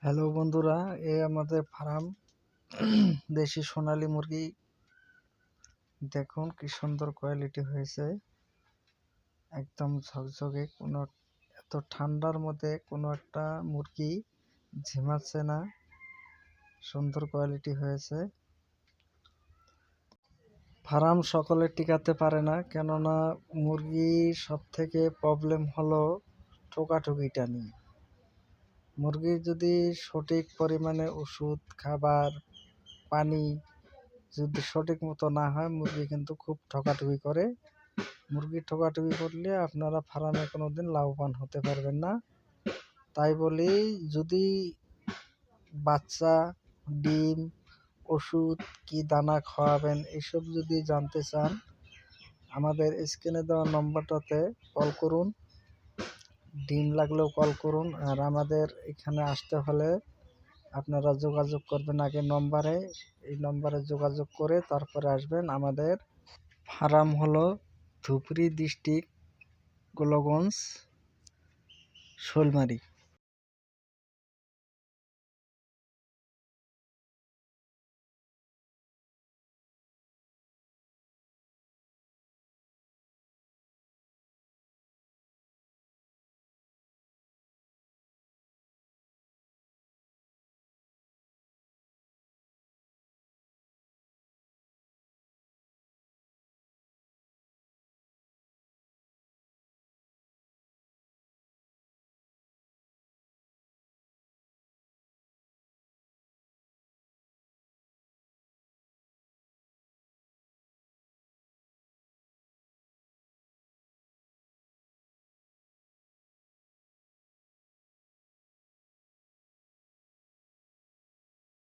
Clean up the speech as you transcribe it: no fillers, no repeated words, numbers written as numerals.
Hello বন্ধুরা, আমাদের farm দেশি সোনালী মুরগি। দেখুন কি সুন্দর কোয়ালিটি হয়েছে, একদম ঝকঝকে। এত ঠান্ডার মধ্যে কোনো একটা মুরগি ঝিমাচ্ছে না, সুন্দর কোয়ালিটি হয়েছে। ফার্ম সকলে টিকাতে পারে না, কেননা মুরগির সব থেকে প্রবলেম হলো ঠোকাঠুকিটা নিয়ে। মুরগির যদি সঠিক পরিমাণে ওষুধ, খাবার, পানি যদি সঠিক মতো না হয়, মুরগি কিন্তু খুব ঠকাঠকি করে। মুরগি ঠকাঠকি করলে আপনারা ফার্মে কোনোদিন লাভবান হতে পারবেন না। তাই বলি, যদি বাচ্চা, ডিম, ওষুধ, কি দানা খাওয়াবেন এইসব যদি জানতে চান, আমাদের স্ক্রিনে দেওয়া নম্বরটাতে কল করুন। ডিম লাগলেও কল করুন। আর আমাদের এখানে আসতে হলে আপনারা যোগাযোগ করবেন আগে নম্বরে। এই নম্বরে যোগাযোগ করে তারপরে আসবেন। আমাদের ফার্ম হলো ধুপড়ি ডিস্ট্রিক্ট, গোলগঞ্জ, শোলমারি।